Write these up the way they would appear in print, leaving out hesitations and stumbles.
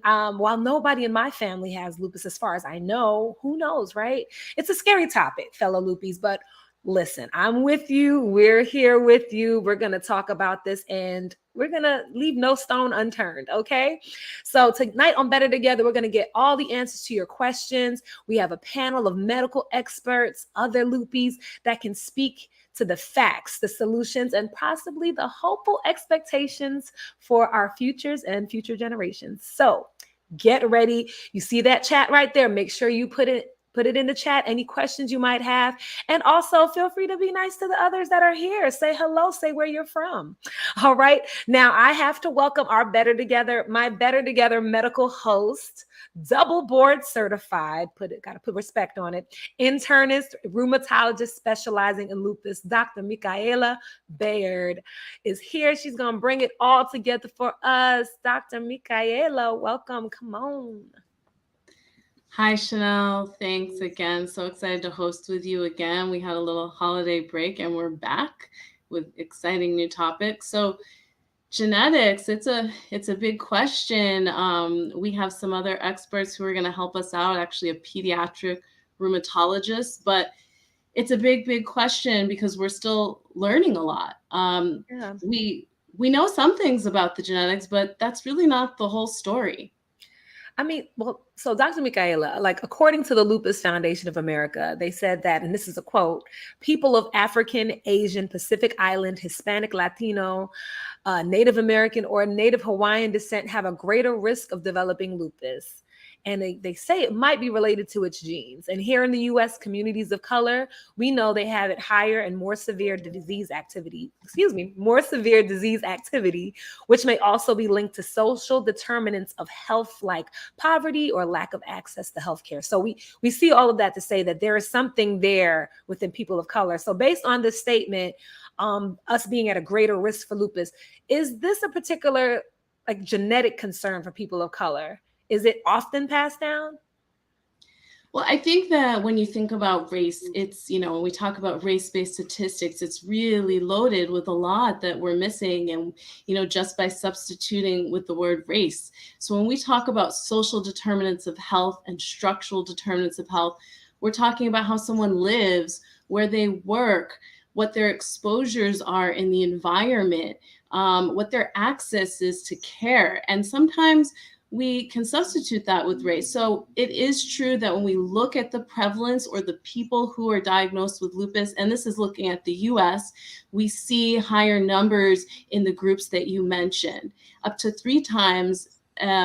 while nobody in my family has lupus, as far as I know, who knows, right? It's a scary topic, fellow Lupies, but listen, I'm with you. We're here with you. We're going to talk about this and we're going to leave no stone unturned. Okay. So tonight on Better Together, we're going to get all the answers to your questions. We have a panel of medical experts, other Lupies that can speak to the facts, the solutions, and possibly the hopeful expectations for our futures and future generations. So get ready. You see that chat right there. Make sure you put it in the chat, any questions you might have. And also feel free to be nice to the others that are here. Say hello, say where you're from. All right. Now I have to welcome my Better Together medical host, double board certified, gotta put respect on it, internist, rheumatologist specializing in lupus, Dr. Michaela Baird is here. She's going to bring it all together for us. Dr. Michaela, welcome. Come on. Hi, Chanel. Thanks again. So excited to host with you again. We had a little holiday break and we're back with exciting new topics. So genetics, it's a big question. We have some other experts who are going to help us out, actually a pediatric rheumatologist, but it's a big question because we're still learning a lot. Yeah. We know some things about the genetics, but that's really not the whole story. I mean, well, so Dr. Michaela, like according to the Lupus Foundation of America, they said that, and this is a quote, people of African, Asian, Pacific Island, Hispanic, Latino, Native American, or Native Hawaiian descent have a greater risk of developing lupus. And they say it might be related to its genes. And here in the US, communities of color, we know they have it higher and more severe disease activity, which may also be linked to social determinants of health like poverty or lack of access to healthcare. So we see all of that to say that there is something there within people of color. So based on this statement, us being at a greater risk for lupus, is this a particular like genetic concern for people of color? Is it often passed down? Well, I think that when you think about race, it's, when we talk about race-based statistics, it's really loaded with a lot that we're missing and, just by substituting with the word race. So when we talk about social determinants of health and structural determinants of health, we're talking about how someone lives, where they work, what their exposures are in the environment, what their access is to care. And sometimes we can substitute that with race. So it is true that when we look at the prevalence or the people who are diagnosed with lupus, and this is looking at the US, we see higher numbers in the groups that you mentioned, up to 3 times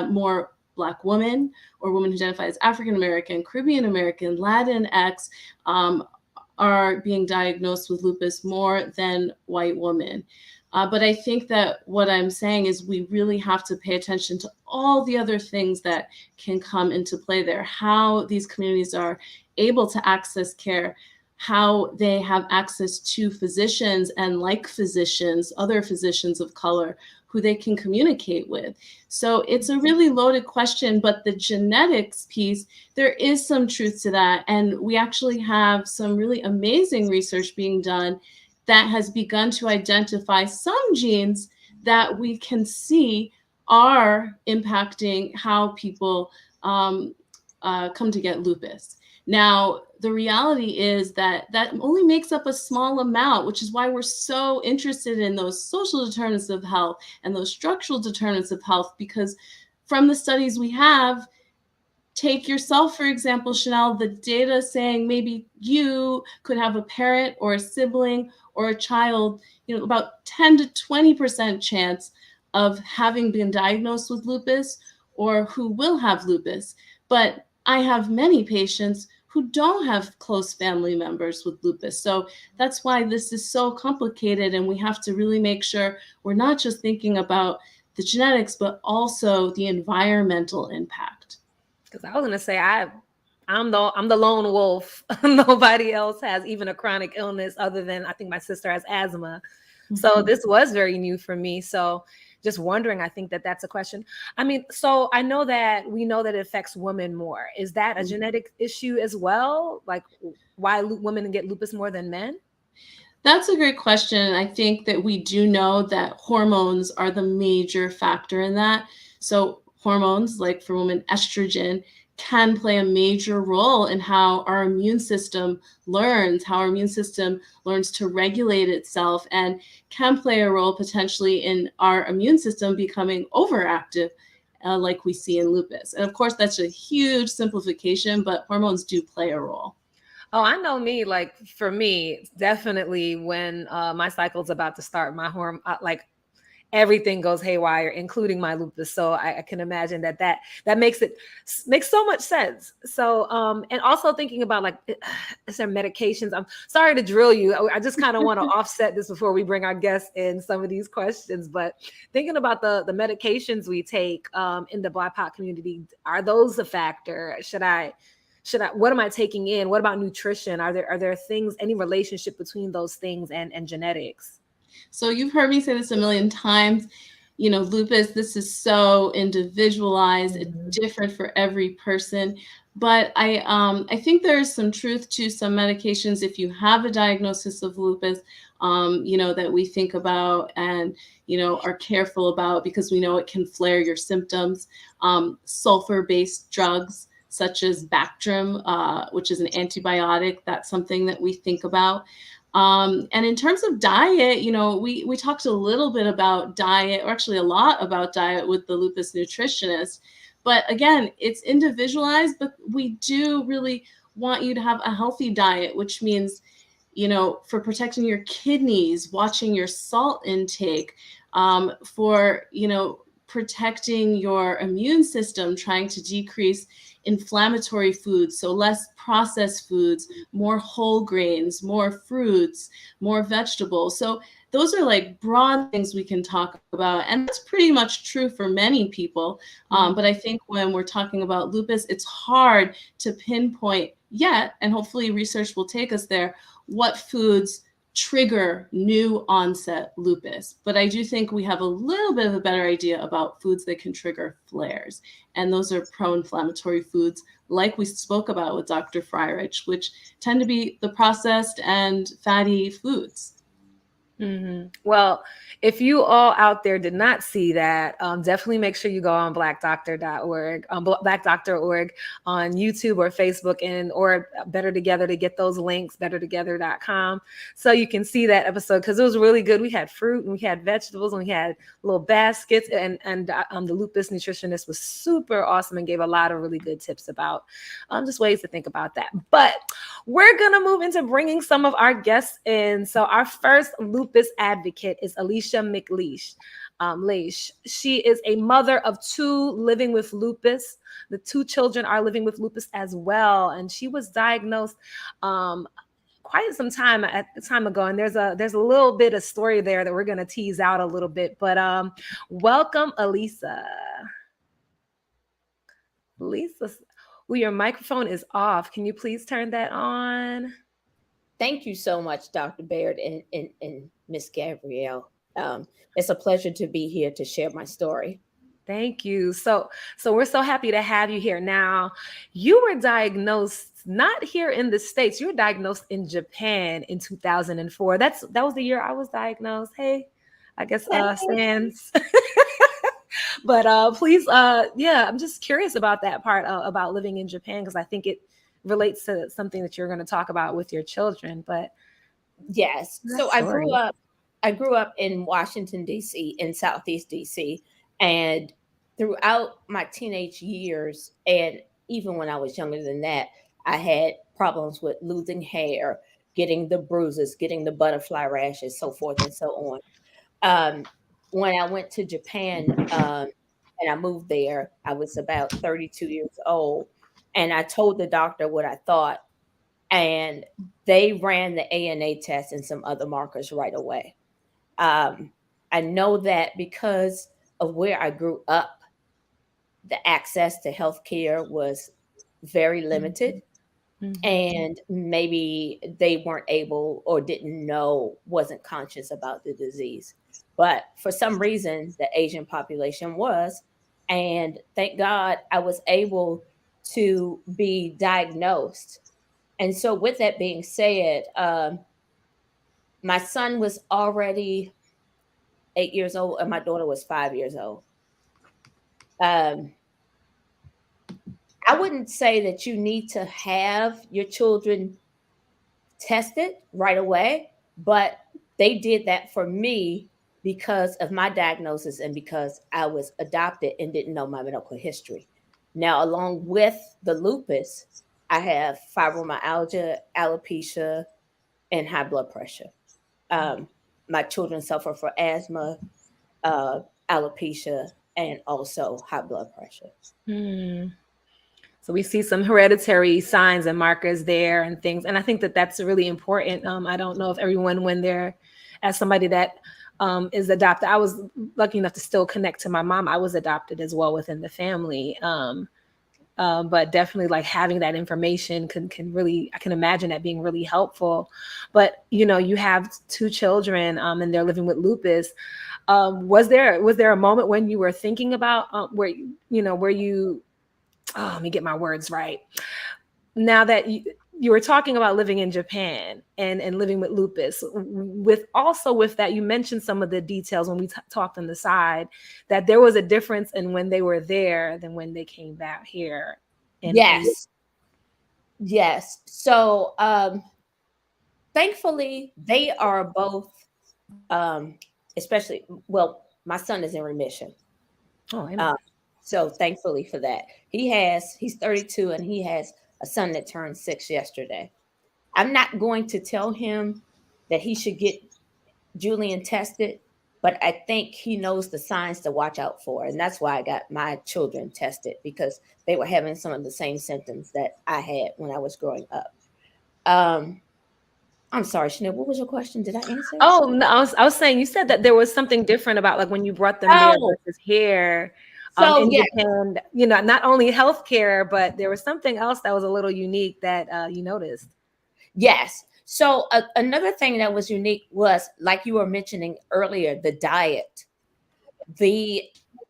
more Black women or women who identify as African American, Caribbean American, Latinx are being diagnosed with lupus more than white women. But I think that what I'm saying is we really have to pay attention to all the other things that can come into play there, how these communities are able to access care, how they have access to physicians and like physicians, other physicians of color who they can communicate with. So it's a really loaded question, but the genetics piece, there is some truth to that. And we actually have some really amazing research being done that has begun to identify some genes that we can see are impacting how people come to get lupus. Now, the reality is that only makes up a small amount, which is why we're so interested in those social determinants of health and those structural determinants of health, because from the studies we have, take yourself, for example, Chanel, the data saying maybe you could have a parent or a sibling or a child, about 10 to 20% chance of having been diagnosed with lupus or who will have lupus. But I have many patients who don't have close family members with lupus. So that's why this is so complicated. And we have to really make sure we're not just thinking about the genetics, but also the environmental impact. Because I was gonna say I'm the lone wolf. Nobody else has even a chronic illness other than I think my sister has asthma. So this was very new for me. So just wondering, I think that that's a question. I mean, so we know that it affects women more. Is that a genetic issue as well? Like why women get lupus more than men? That's a great question. I think that we do know that hormones are the major factor in that. So hormones, like for women, estrogen, can play a major role in how our immune system learns, how our immune system learns to regulate itself, and can play a role potentially in our immune system becoming overactive, like we see in lupus. And of course, that's a huge simplification, but hormones do play a role. Oh, I know me. Like for me, definitely when my cycle's about to start, my hormone, like everything goes haywire, including my lupus. So I can imagine that makes so much sense. So and also thinking about like, is there medications? I'm sorry to drill you. I just kind of want to offset this before we bring our guests in some of these questions. But thinking about the medications we take in the BIPOC community, are those a factor? Should I what am I taking in? What about nutrition? Are there things, any relationship between those things and genetics? So you've heard me say this a million times. Lupus, this is so individualized, it's different for every person. But I think there's some truth to some medications if you have a diagnosis of lupus, that we think about and, are careful about because we know it can flare your symptoms. Sulfur-based drugs such as Bactrim, which is an antibiotic, that's something that we think about. And in terms of diet, we talked a little bit about diet, or actually a lot about diet with the lupus nutritionist. But again, it's individualized, but we do really want you to have a healthy diet, which means, for protecting your kidneys, watching your salt intake, for, protecting your immune system, trying to decrease inflammatory foods, so less processed foods, more whole grains, more fruits, more vegetables. So those are like broad things we can talk about. And that's pretty much true for many people. But I think when we're talking about lupus, it's hard to pinpoint yet, and hopefully research will take us there, what foods trigger new onset lupus. But I do think we have a little bit of a better idea about foods that can trigger flares. And those are pro-inflammatory foods like we spoke about with Dr. Fryerich, which tend to be the processed and fatty foods. Well, if you all out there did not see that, definitely make sure you go on blackdoctor.org, blackdoctor.org on YouTube or Facebook, or Better Together to get those links, bettertogether.com. So you can see that episode because it was really good. We had fruit and we had vegetables and we had little baskets, and the lupus nutritionist was super awesome and gave a lot of really good tips about just ways to think about that. But we're going to move into bringing some of our guests in. So our first lupus advocate is Alicia McLeish. She is a mother of two living with lupus. The two children are living with lupus as well. And she was diagnosed quite some time ago. And there's a little bit of story there that we're going to tease out a little bit. But welcome, Alicia. Lisa, well, your microphone is off. Can you please turn that on? Thank you so much, Dr. Baird and Miss Gabrielle. It's a pleasure to be here to share my story. Thank you. So we're so happy to have you here. Now, you were diagnosed not here in the States. You were diagnosed in Japan in 2004. That was the year I was diagnosed. Hey, I guess stands. But please, I'm just curious about that part about living in Japan, because I think it relates to something that you're going to talk about with your children. But yes, so I grew up in Washington, D.C., in Southeast D.C., and throughout my teenage years, and even when I was younger than that, I had problems with losing hair, getting the bruises, getting the butterfly rashes, so forth and so on. When I went to Japan, and I moved there, I was about 32 years old, and I told the doctor what I thought, and they ran the ANA test and some other markers right away. I know that because of where I grew up, the access to healthcare was very limited. And maybe they weren't able or didn't know, wasn't conscious about the disease. But for some reason, the Asian population was. And thank God I was able to be diagnosed. And so, with that being said, my son was already 8 years old and my daughter was 5 years old. Um, I wouldn't say that you need to have your children tested right away, but they did that for me because of my diagnosis and because I was adopted and didn't know my medical history. Now, along with the lupus, I have fibromyalgia, alopecia, and high blood pressure. Um, my children suffer from asthma, uh, alopecia, and also high blood pressure. Hmm. So we see some hereditary signs and markers there and things. And I think that that's really important. I don't know if everyone, when they're as somebody that is adopted, I was lucky enough to still connect to my mom. I was adopted as well within the family. But definitely like having that information can really, I can imagine that being really helpful. But, you have two children and they're living with lupus. Was there a moment when you were thinking about where you oh, let me get my words right. Now that you were talking about living in Japan and living with lupus, with that, you mentioned some of the details when we talked on the side, that there was a difference in when they were there than when they came back here. Yes. Yes. So, thankfully, they are both, especially, well, my son is in remission. Oh, So thankfully for that. He's 32 and he has a son that turned 6 yesterday. I'm not going to tell him that he should get Julian tested, but I think he knows the signs to watch out for. And that's why I got my children tested, because they were having some of the same symptoms that I had when I was growing up. I'm sorry, Chanel, what was your question? Did I answer? Oh, no, I was saying, you said that there was something different about like when you brought them there Oh, versus here. so In yeah, Japan, not only healthcare, but there was something else that was a little unique that you noticed. yes. So another thing that was unique was, like you were mentioning earlier, the diet. The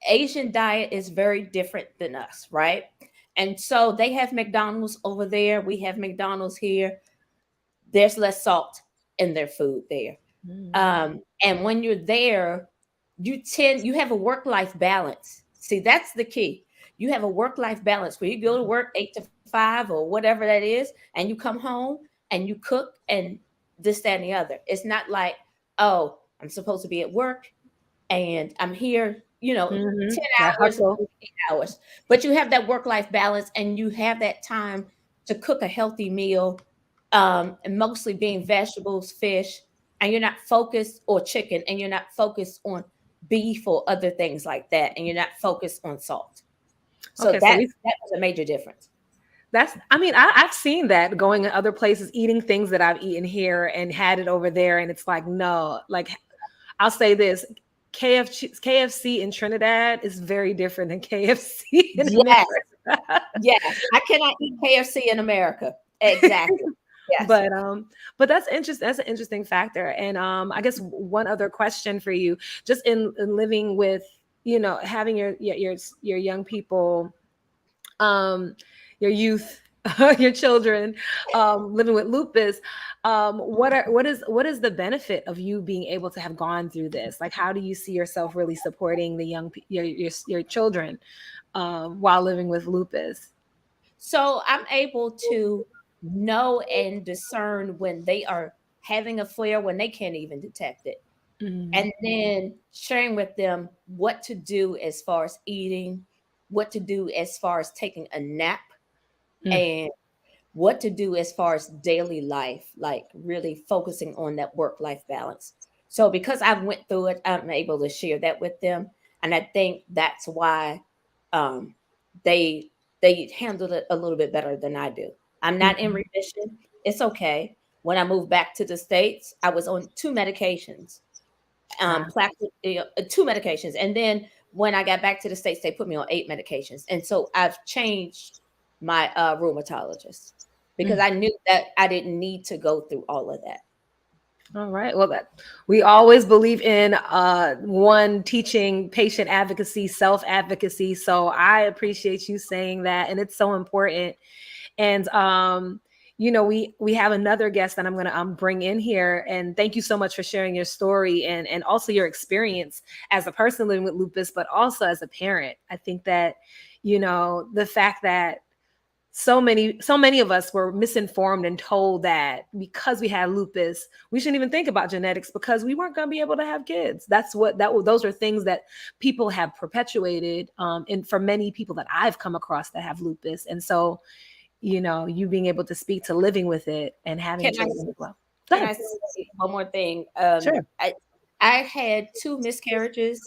Asian diet is very different than us, right? And so they have McDonald's over there. We have McDonald's here. There's less salt in their food there. Mm. And when you're there, you have a work-life balance. See, that's the key. You have a work-life balance where you go to work 8 to 5 or whatever that is, and you come home and you cook and this, that, and the other. It's not like, oh, I'm supposed to be at work and I'm here, Mm-hmm. 10 That hours, hustle. 8 hours. But you have that work-life balance and you have that time to cook a healthy meal, and mostly being vegetables, fish, and you're not focused, or chicken, and you're not focused on beef or other things like that, and you're not focused on salt. So Okay, so that was a major difference. I've seen that going in other places, eating things that I've eaten here and had it over there. And it's like, no, like I'll say this, KFC in Trinidad is very different than KFC in Yes, America. yes. I cannot eat KFC in America. Exactly. Yes. But that's interesting. That's an interesting factor. And I guess one other question for you, just in living with, having your young people, your youth, your children, living with lupus. What is the benefit of you being able to have gone through this? Like, how do you see yourself really supporting the your children while living with lupus? So I'm able to know and discern when they are having a flare, when they can't even detect it. Mm-hmm. And then sharing with them what to do as far as eating, what to do as far as taking a nap, and what to do as far as daily life, like really focusing on that work-life balance. So because I've went through it, I'm able to share that with them. And I think that's why um, they they handled it a little bit better than I do. I'm not in Mm-hmm. remission. It's okay. When I moved back to the States, I was on two medications, plastic, two medications. And then when I got back to the States, they put me on 8 medications. And so I've changed my rheumatologist because I knew that I didn't need to go through all of that. All right. Well, we always believe in one teaching patient advocacy, self advocacy. So I appreciate you saying that, and it's so important. And we have another guest that I'm going to bring in here, and thank you so much for sharing your story and also your experience as a person living with lupus, but also as a parent. I think that, the fact that so many of us were misinformed and told that because we had lupus, we shouldn't even think about genetics because we weren't going to be able to have kids. Those are things that people have perpetuated, and for many people that I've come across that have lupus. And so, you being able to speak to living with it and having children as well. Can I say one more thing? Sure. I had 2 miscarriages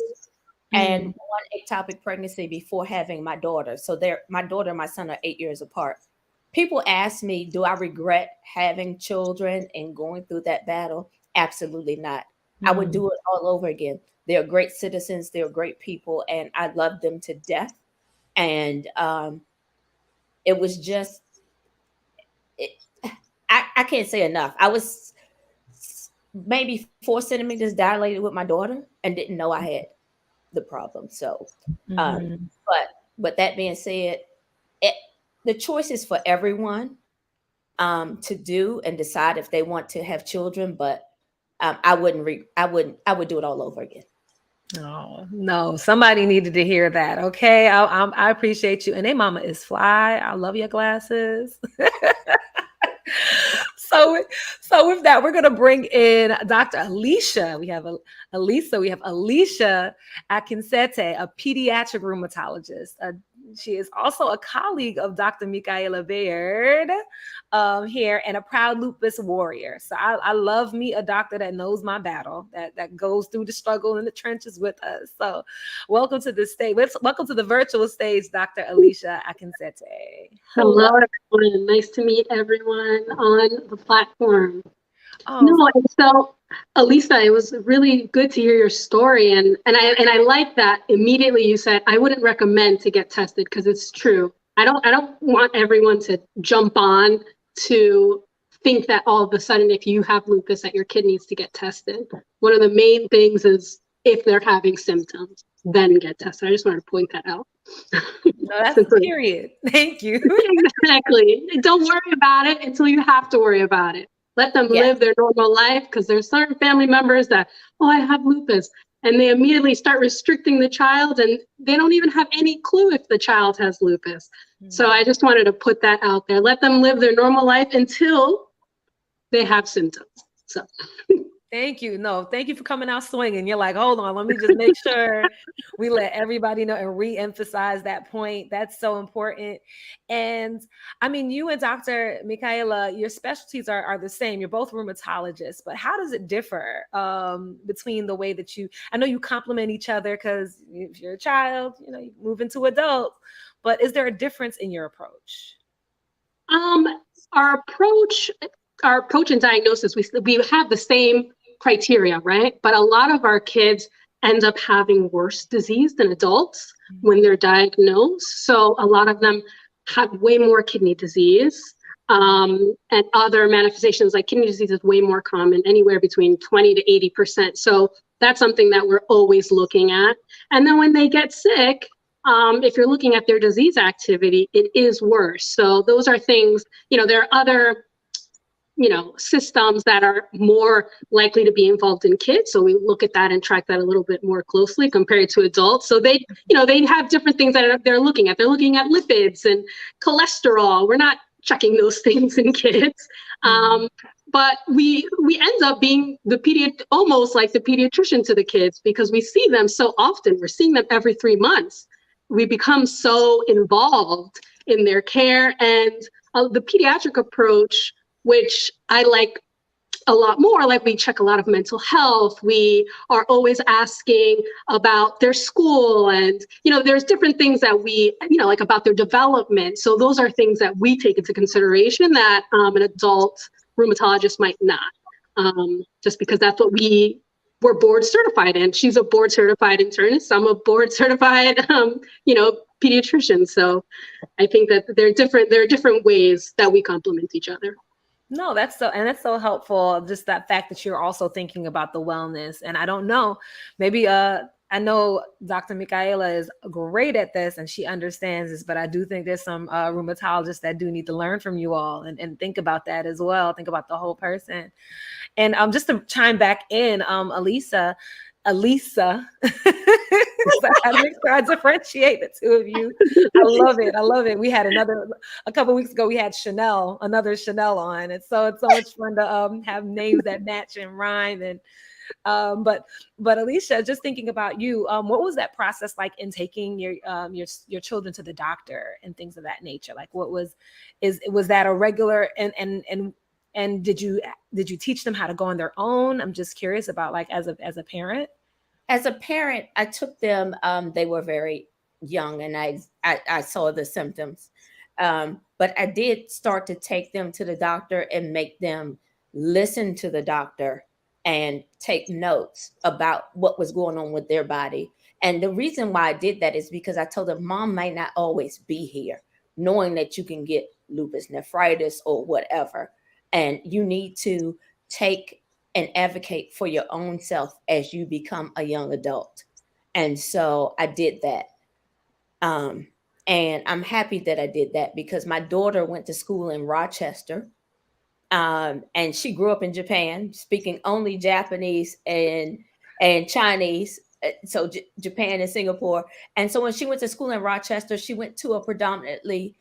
and 1 ectopic pregnancy before having my daughter. So my daughter and my son are 8 years apart. People ask me, do I regret having children and going through that battle? Absolutely not. I would do it all over again. They're great citizens. They're great people. And I love them to death. And it was just, I can't say enough. I was maybe 4 centimeters dilated with my daughter and didn't know I had the problem. So, but that being said, the choice is for everyone to do and decide if they want to have children. But I would do it all over again. Oh, no, somebody needed to hear that. Okay. I appreciate you. And hey, mama is fly. I love your glasses. So with that, we're going to bring in Dr. Alicia. We have Alicia Akinsete, a pediatric rheumatologist. She is also a colleague of Dr. Michaela Baird here, and a proud lupus warrior. So I love me a doctor that knows my battle, that goes through the struggle in the trenches with us. So welcome to the stage. Welcome to the virtual stage, Dr. Alicia Akinsete. Hello, everyone. Nice to meet everyone on the platform. So Elisa, it was really good to hear your story, and I like that immediately you said I wouldn't recommend to get tested, because it's true. I don't want everyone to jump on to think that all of a sudden if you have lupus that your kid needs to get tested. One of the main things is if they're having symptoms, then get tested. I just wanted to point that out. No, that's a period. Thank you. Exactly. Don't worry about it until you have to worry about it. Let them live their normal life, because there's certain family members that, I have lupus, and they immediately start restricting the child, and they don't even have any clue if the child has lupus. So I just wanted to put that out there. Let them live their normal life until they have symptoms. So. Thank you. No, thank you for coming out swinging. You're like, hold on, let me just make sure we let everybody know and re-emphasize that point. That's so important. And I mean, you and Dr. Michaela, your specialties are the same. You're both rheumatologists, but how does it differ between the way that I know you complement each other, because if you're a child, you move into adult, but is there a difference in your approach? Our approach and diagnosis, we have the same criteria, right? But a lot of our kids end up having worse disease than adults when they're diagnosed. So a lot of them have way more kidney disease, and other manifestations like kidney disease is way more common, anywhere between 20 to 80%. So that's something that we're always looking at. And then when they get sick, if you're looking at their disease activity, it is worse. So those are things, there are other systems that are more likely to be involved in kids. So we look at that and track that a little bit more closely compared to adults. So they have different things that they're looking at. They're looking at lipids and cholesterol. We're not checking those things in kids. But we end up being almost like the pediatrician to the kids, because we see them so often. We're seeing them every 3 months. We become so involved in their care, and the pediatric approach, which I like a lot more, like we check a lot of mental health. We are always asking about their school, and, there's different things that we, like about their development. So those are things that we take into consideration that an adult rheumatologist might not, just because that's what we're board certified in. She's a board certified internist. I'm a board certified, pediatrician. So I think that there are different ways that we complement each other. No, that's so helpful. Just that fact that you're also thinking about the wellness. And I don't know, maybe I know Dr. Michaela is great at this and she understands this, but I do think there's some rheumatologists that do need to learn from you all and think about that as well. Think about the whole person. And just to chime back in, Elisa, I make sure I differentiate the two of you. I love it. I love it. We had a couple of weeks ago, we had another Chanel on. And so it's so much fun to have names that match and rhyme. And but Alicia, just thinking about you, what was that process like in taking your children to the doctor and things of that nature? Like, was that a regular and did you teach them how to go on their own? I'm just curious about, like, as a parent. As a parent, I took them. They were very young, and I saw the symptoms. But I did start to take them to the doctor and make them listen to the doctor and take notes about what was going on with their body. And the reason why I did that is because I told them, Mom might not always be here, knowing that you can get lupus nephritis or whatever. And you need to take and advocate for your own self as you become a young adult. And so I did that. And I'm happy that I did that because my daughter went to school in Rochester. And she grew up in Japan, speaking only Japanese and Chinese. So Japan and Singapore. And so when she went to school in Rochester, she went to a predominantly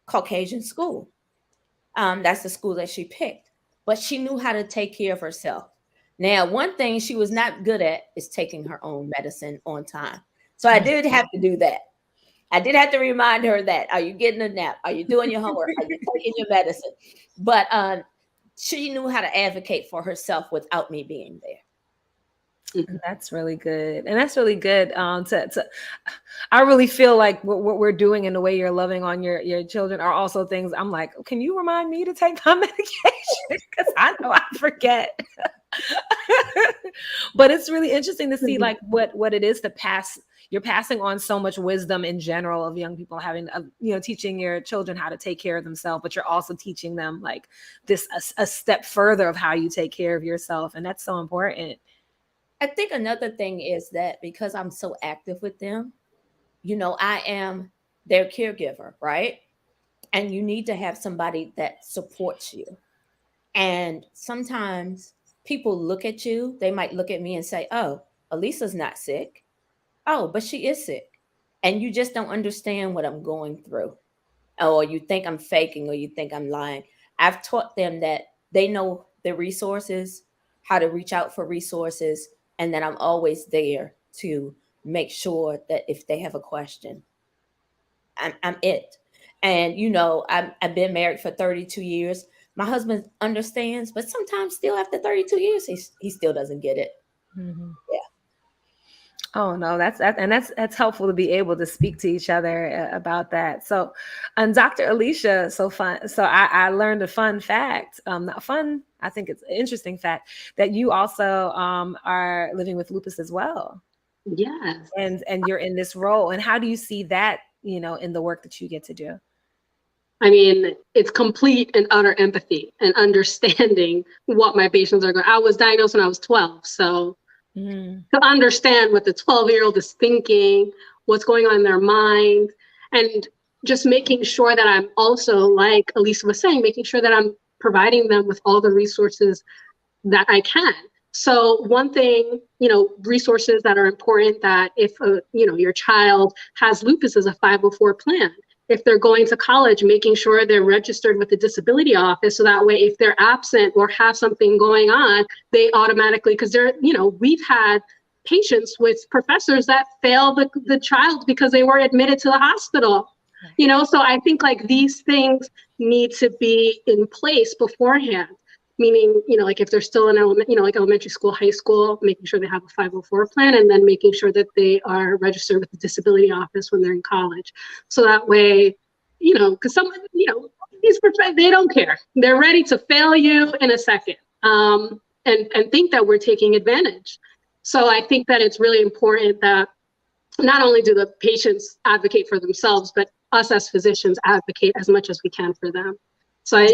Caucasian school. That's the school that she picked, but she knew how to take care of herself. Now, one thing she was not good at is taking her own medicine on time. So I did have to do that. I did have to remind her that, are you getting a nap? Are you doing your homework? Are you taking your medicine? But she knew how to advocate for herself without me being there. That's really good. And that's really good. I really feel like what we're doing and the way you're loving on your children are also things I'm like, can you remind me to take my medication? Because I know I forget. But it's really interesting to see like what it is to pass. You're passing on so much wisdom in general of young people having, teaching your children how to take care of themselves, but you're also teaching them like this, a step further of how you take care of yourself. And that's so important. I think another thing is that because I'm so active with them, I am their caregiver, right? And you need to have somebody that supports you. And sometimes people look at you, they might look at me and say, oh, Elisa's not sick. Oh, but she is sick. And you just don't understand what I'm going through. Or you think I'm faking, or you think I'm lying. I've taught them that they know the resources, how to reach out for resources, and that I'm always there to make sure that if they have a question, I'm it. And, I've been married for 32 years. My husband understands, but sometimes still after 32 years, he still doesn't get it. Mm-hmm. Yeah. Oh no, that's helpful to be able to speak to each other about that. So, Dr. Alicia, so I learned a fun fact. Not fun, I think it's an interesting fact that you also are living with lupus as well. Yes. And you're in this role. And how do you see that, in the work that you get to do? I mean, it's complete and utter empathy and understanding what my patients are going. I was diagnosed when I was 12, so. To understand what the 12-year-old is thinking, what's going on in their mind, and just making sure that I'm also, like Elisa was saying, making sure that I'm providing them with all the resources that I can. So one thing, resources that are important, that if, your child has lupus as a 504 plan, if they're going to college, making sure they're registered with the disability office. So that way, if they're absent or have something going on, they automatically, because we've had patients with professors that fail the child because they were admitted to the hospital. So I think like these things need to be in place beforehand. Meaning, like if they're still in elementary school, high school, making sure they have a 504 plan, and then making sure that they are registered with the disability office when they're in college. So that way, because someone, these professors, they don't care. They're ready to fail you in a second, and think that we're taking advantage. So I think that it's really important that not only do the patients advocate for themselves, but us as physicians advocate as much as we can for them. So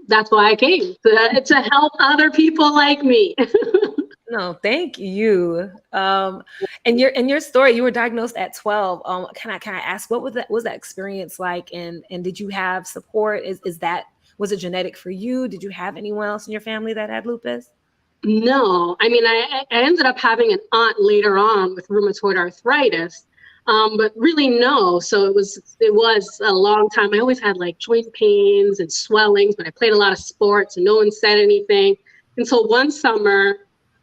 that's why I came, to help other people like me. No, thank you. And your story, you were diagnosed at 12. Can I ask what was that experience like? And did you have support? Was it genetic for you? Did you have anyone else in your family that had lupus? No, I mean, I ended up having an aunt later on with rheumatoid arthritis, but really no. So it was a long time. I always had like joint pains and swellings, but I played a lot of sports and no one said anything until one summer.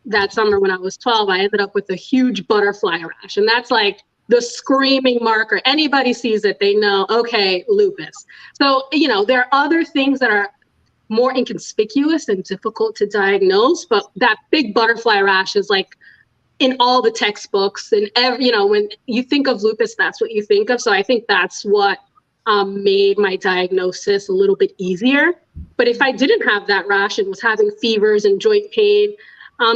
That summer when I was 12, I ended up with a huge butterfly rash, and that's like the screaming marker. Anybody sees it, they know, okay, lupus. So there are other things that are more inconspicuous and difficult to diagnose, but that big butterfly rash is like in all the textbooks, and when you think of lupus, that's what you think of. So I think that's what made my diagnosis a little bit easier. But if I didn't have that rash and was having fevers and joint pain,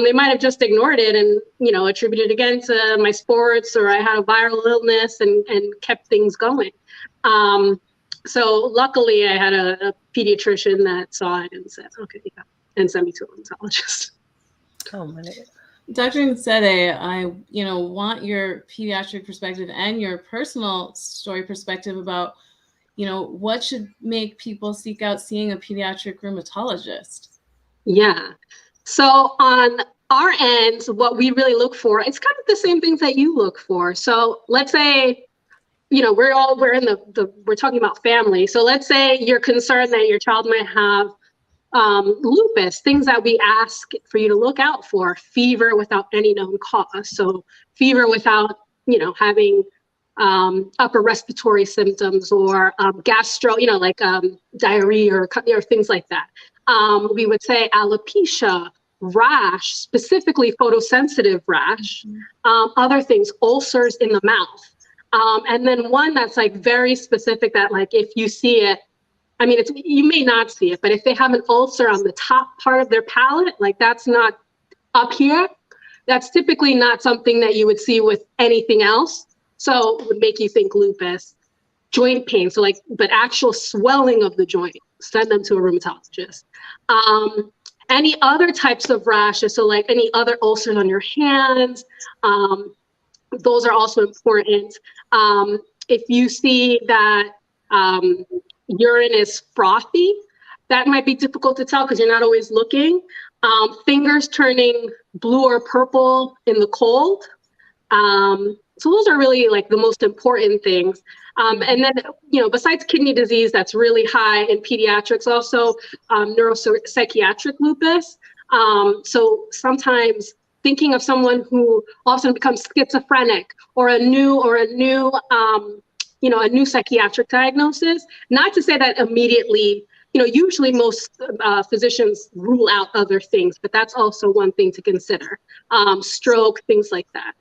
they might have just ignored it and attributed again to my sports, or I had a viral illness and kept things going. So luckily I had a pediatrician that saw it and said, okay, yeah, and sent me to a rheumatologist. Oh my. Dr. Nsede, I want your pediatric perspective and your personal story perspective about, what should make people seek out seeing a pediatric rheumatologist. Yeah. So on our end, what we really look for, it's kind of the same things that you look for. So let's say, we're talking about family. So let's say you're concerned that your child might have lupus, things that we ask for you to look out for: fever without any known cause. So fever without, having upper respiratory symptoms, or gastro, like diarrhea or things like that. We would say alopecia, rash, specifically photosensitive rash, other things, ulcers in the mouth. And then one that's like very specific that like if you see it, I mean, you may not see it, but if they have an ulcer on the top part of their palate, like that's not up here, that's typically not something that you would see with anything else. So it would make you think lupus. Joint pain, so but actual swelling of the joint, send them to a rheumatologist. Any other types of rashes, so like any other ulcers on your hands, those are also important. If you see that urine is frothy, that might be difficult to tell because you're not always looking. Fingers turning blue or purple in the cold. So those are really like the most important things. And then, besides kidney disease, that's really high in pediatrics, also neuropsychiatric lupus. So sometimes thinking of someone who all of a sudden becomes schizophrenic, or a new psychiatric diagnosis, not to say that immediately, usually most physicians rule out other things, but that's also one thing to consider. Stroke, things like that.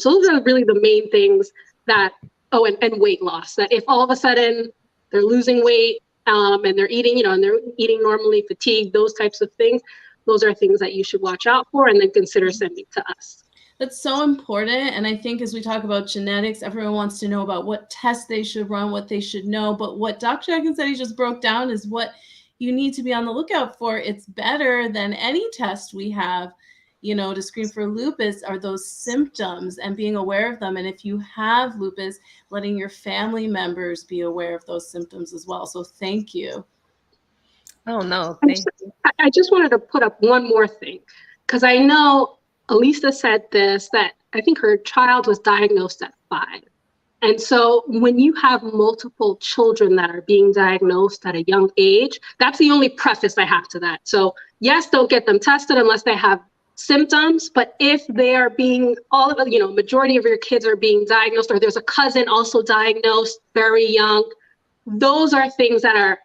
So those are really the main things that, and weight loss, that if all of a sudden they're losing weight and they're eating, and they're eating normally, fatigue, those types of things, those are things that you should watch out for and then consider sending to us. That's so important. And I think as we talk about genetics, everyone wants to know about what tests they should run, what they should know. But what Dr. Akinseti just broke down is what you need to be on the lookout for. It's better than any test we have, to screen for lupus, are those symptoms and being aware of them. And if you have lupus, letting your family members be aware of those symptoms as well. So thank you. Oh, no, thank you. I just wanted to put up one more thing, because I know Elisa said this, that I think her child was diagnosed at 5. And so when you have multiple children that are being diagnosed at a young age, that's the only preface I have to that. So yes, don't get them tested unless they have symptoms, but if they are being, majority of your kids are being diagnosed, or there's a cousin also diagnosed very young, those are things that are,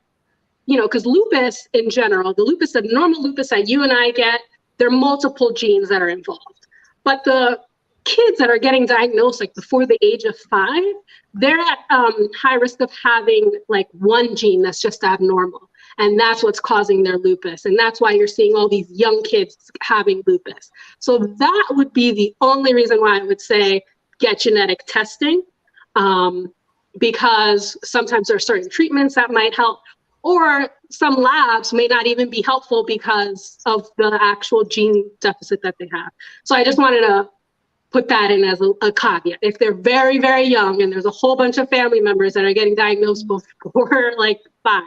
because lupus in general, the normal lupus that you and I get, there are multiple genes that are involved. But the kids that are getting diagnosed like before the age of 5, they're at high risk of having like one gene that's just abnormal. And that's what's causing their lupus. And that's why you're seeing all these young kids having lupus. So that would be the only reason why I would say get genetic testing, because sometimes there are certain treatments that might help. or some labs may not even be helpful because of the actual gene deficit that they have. So I just wanted to put that in as a caveat. If they're very, very young and there's a whole bunch of family members that are getting diagnosed before like 5,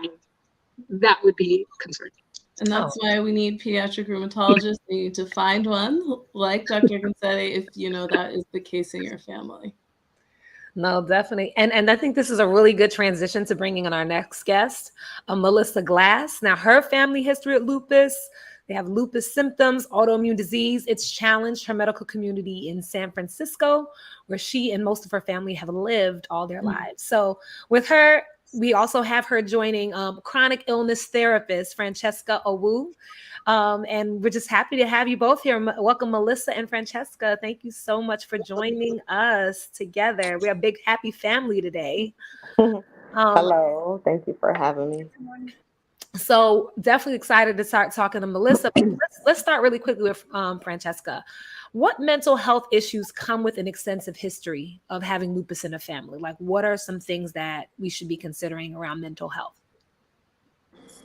that would be concerning. And that's why we need pediatric rheumatologists. We need to find one like Dr. Goncetti if you know that is the case in your family. No, definitely. And I think this is a really good transition to bringing in our next guest, Melissa Glass. Now, her family history of lupus, they have lupus symptoms, autoimmune disease. It's challenged her medical community in San Francisco, where she and most of her family have lived all their lives. So with her, we also have her joining chronic illness therapist, Francesca Owu. And we're just happy to have you both here. Welcome, Melissa and Francesca. Thank you so much for joining us together. We're a big, happy family today. Hello. Thank you for having me. So definitely excited to start talking to Melissa. Let's start really quickly with Francesca. What mental health issues come with an extensive history of having lupus in a family? Like, what are some things that we should be considering around mental health?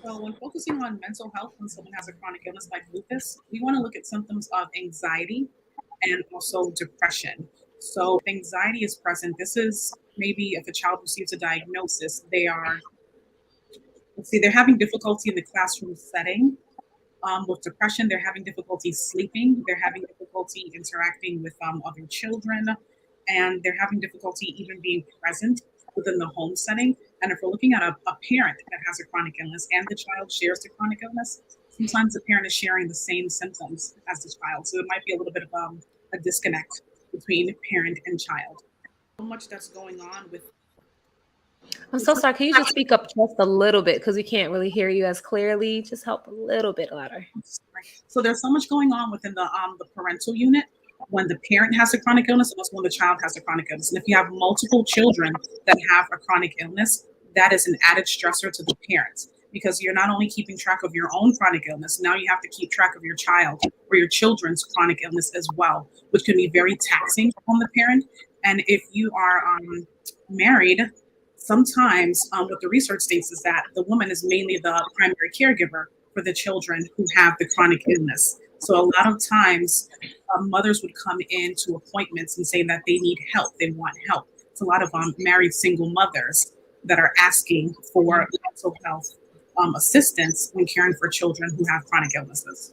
So when focusing on mental health when someone has a chronic illness like lupus, we want to look at symptoms of anxiety and also depression. So if anxiety is present, this is maybe if a child receives a diagnosis, they're having difficulty in the classroom setting. With depression, they're having difficulty sleeping, they're having difficulty interacting with other children, and they're having difficulty even being present within the home setting. And if we're looking at a parent that has a chronic illness and the child shares the chronic illness, sometimes the parent is sharing the same symptoms as the child. So it might be a little bit of a disconnect between parent and child. So much that's going on with. I'm so sorry. Can you just speak up just a little bit because we can't really hear you as clearly? Just help a little bit louder. So there's so much going on within the parental unit when the parent has a chronic illness and also when the child has a chronic illness. And if you have multiple children that have a chronic illness, that is an added stressor to the parents because you're not only keeping track of your own chronic illness, now you have to keep track of your child or your children's chronic illness as well, which can be very taxing on the parent. And if you are married, sometimes what the research states is that the woman is mainly the primary caregiver for the children who have the chronic illness. So a lot of times mothers would come into appointments and say that they need help, they want help. It's a lot of married single mothers that are asking for mental health assistance when caring for children who have chronic illnesses.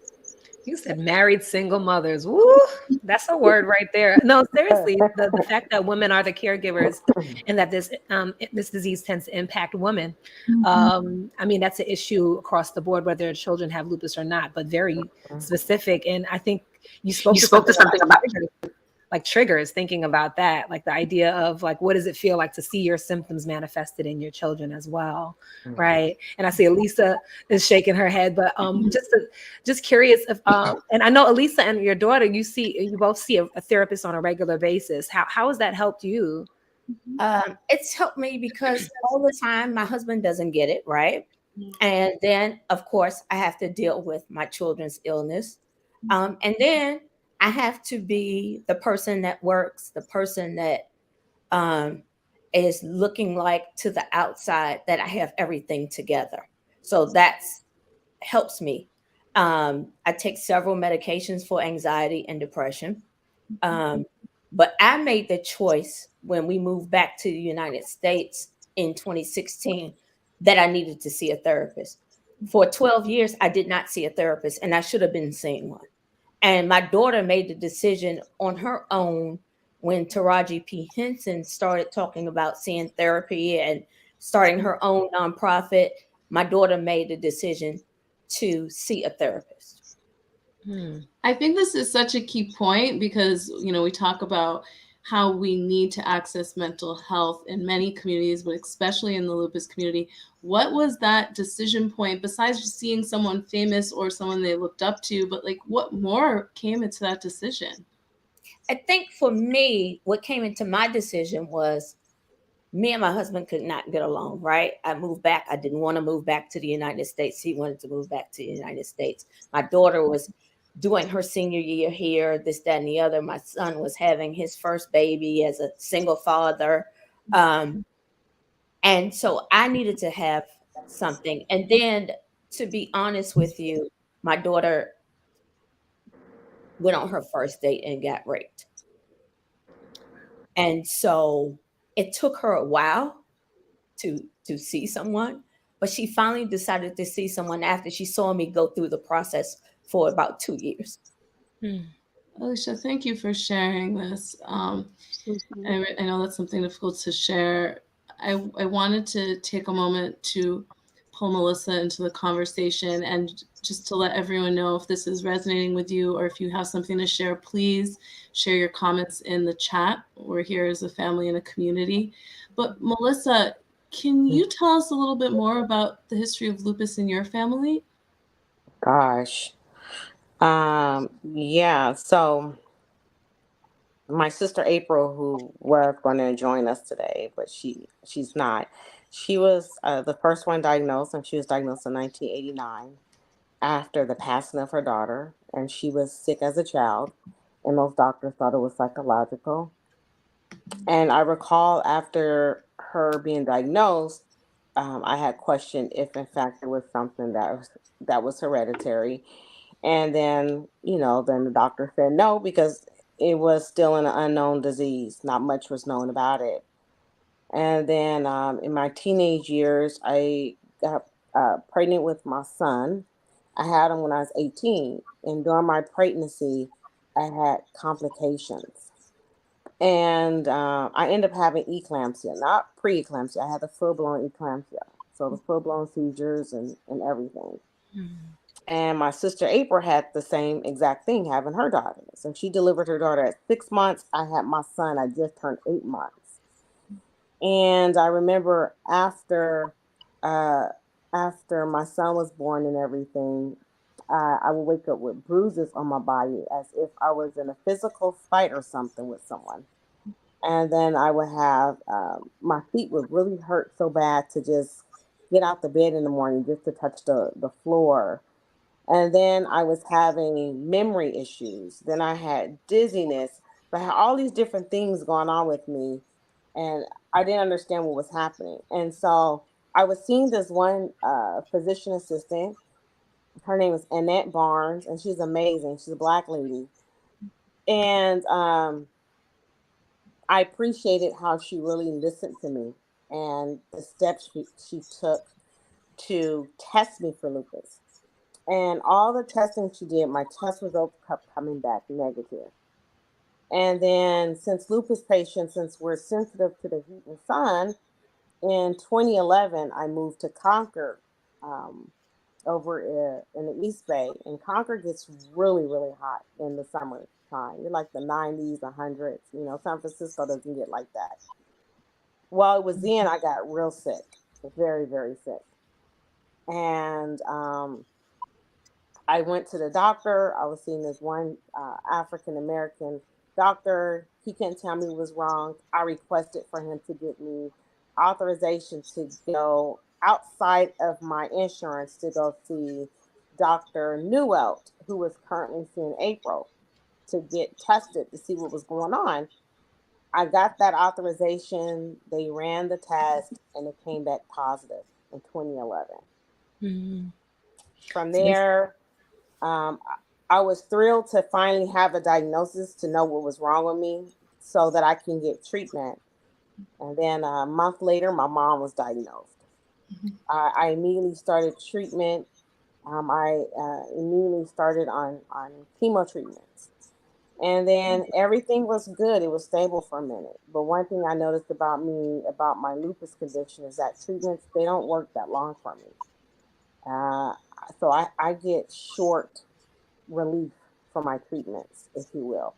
You said married single mothers. Woo, that's a word right there. No, seriously, the fact that women are the caregivers and that this disease tends to impact women. I mean, that's an issue across the board, whether children have lupus or not, but very specific. And I think you spoke to something about like triggers, thinking about that, like the idea of like, what does it feel like to see your symptoms manifested in your children as well, right? And I see Elisa is shaking her head, but just curious if, and I know Elisa and your daughter, you both see a therapist on a regular basis. How has that helped you? It's helped me because all the time my husband doesn't get it, right? And then, of course, I have to deal with my children's illness. And then I have to be the person that works, the person that is looking like to the outside that I have everything together. So that's helps me. I take several medications for anxiety and depression. But I made the choice when we moved back to the United States in 2016 that I needed to see a therapist. For 12 years, I did not see a therapist, and I should have been seeing one. And my daughter made the decision on her own when Taraji P. Henson started talking about seeing therapy and starting her own nonprofit. My daughter made the decision to see a therapist. I think this is such a key point because, we talk about how we need to access mental health in many communities, but especially in the lupus community. What was that decision point besides just seeing someone famous or someone they looked up to, but like what more came into that decision? I think for me, what came into my decision was me and my husband could not get along, right? I moved back. I didn't want to move back to the United States. He wanted to move back to the United States. My daughter was doing her senior year here, this, that, and the other. My son was having his first baby as a single father. And so I needed to have something. And then, to be honest with you, my daughter went on her first date and got raped. And so it took her a while to see someone, but she finally decided to see someone after she saw me go through the process for about 2 years. Alicia, thank you for sharing this. I know that's something difficult to share. I wanted to take a moment to pull Melissa into the conversation, and just to let everyone know, if this is resonating with you or if you have something to share, please share your comments in the chat. We're here as a family and a community. But Melissa, can you tell us a little bit more about the history of lupus in your family? Gosh. Yeah, so my sister April, who was going to join us today, but she's not. She was the first one diagnosed, and she was diagnosed in 1989 after the passing of her daughter, and she was sick as a child, and those doctors thought it was psychological. And I recall after her being diagnosed, I had questioned if, in fact, there was something that was hereditary. And then, then the doctor said no, because it was still an unknown disease. Not much was known about it. And then in my teenage years, I got pregnant with my son. I had him when I was 18. And during my pregnancy, I had complications. And I ended up having eclampsia, not preeclampsia. I had the full-blown eclampsia. So the full-blown seizures and everything. And my sister April had the same exact thing, having her daughter. So she delivered her daughter at 6 months. I had my son. I just turned 8 months. And I remember after my son was born and everything, I would wake up with bruises on my body as if I was in a physical fight or something with someone. And then I would have, my feet would really hurt so bad to just get out the bed in the morning just to touch the floor. And then I was having memory issues. Then I had dizziness. I had all these different things going on with me. And I didn't understand what was happening. And so I was seeing this one physician assistant. Her name is Annette Barnes, and she's amazing. She's a Black lady. And I appreciated how she really listened to me and the steps she took to test me for lupus. And all the testing she did, my test results kept coming back negative. And then since we're sensitive to the heat and sun, in 2011, I moved to Concord, over in the East Bay. And Concord gets really, really hot in the summertime. You're like the 90s, 100s. San Francisco doesn't get like that. Well, it was then I got real sick, very, very sick. And I went to the doctor. I was seeing this one African-American doctor. He couldn't tell me what was wrong. I requested for him to give me authorization to go outside of my insurance to go see Dr. Newelt, who was currently seeing April, to get tested to see what was going on. I got that authorization. They ran the test, and it came back positive in 2011. Mm-hmm. From there, I was thrilled to finally have a diagnosis to know what was wrong with me so that I can get treatment. And then a month later, my mom was diagnosed. Mm-hmm. I immediately started treatment. I immediately started on chemo treatments. And then everything was good. It was stable for a minute. But one thing I noticed about my lupus condition, is that treatments, they don't work that long for me. So I get short relief from my treatments, if you will.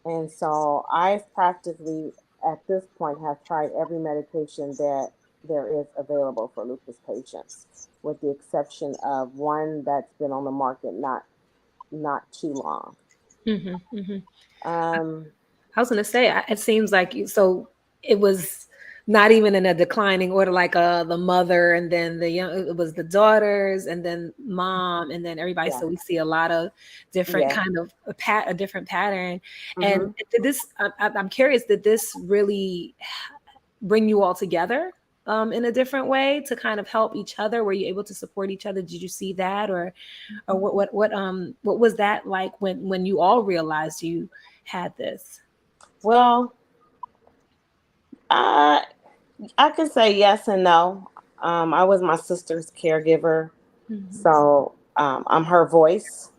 And so I've practically, at this point, have tried every medication that there is available for lupus patients, with the exception of one that's been on the market not too long. Mm-hmm, mm-hmm. I was going to say, it seems like so it was not even in a declining order, like the mother, and then it was the daughters, and then mom, and then everybody. Yeah. So we see a lot of different kind of a different pattern. Mm-hmm. And did this? I'm curious. Did this really bring you all together? in a different way to kind of help each other? Were you able to support each other? Did you see that, or what was that like when you all realized you had this? Well, I can say yes and no. I was my sister's caregiver, so I'm her voice.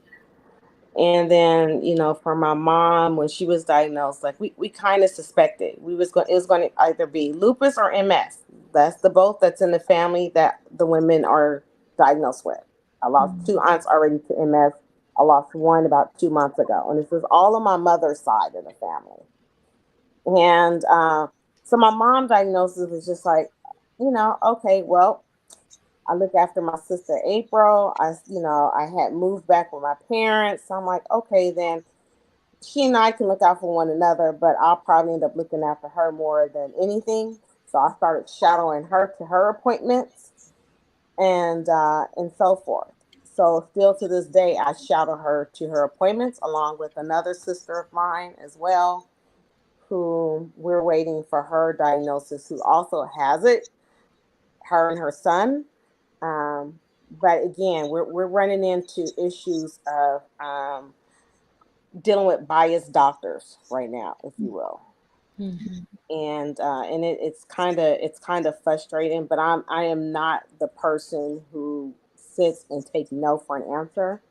And then, for my mom, when she was diagnosed, like we kind of suspected it was going to either be lupus or MS. That's the both that's in the family that the women are diagnosed with. I lost two aunts already to MS. I lost one about 2 months ago, and this is all on my mother's side of the family. And so my mom diagnosis was just like, okay, well, I look after my sister April. I had moved back with my parents. So I'm like, okay, then she and I can look out for one another, but I'll probably end up looking after her more than anything. So I started shadowing her to her appointments and so forth. So still to this day, I shadow her to her appointments along with another sister of mine as well, who we're waiting for her diagnosis, who also has it, her and her son. But again, we're running into issues of dealing with biased doctors right now, if you will. And it's kind of frustrating. But I am not the person who sits and takes no for an answer.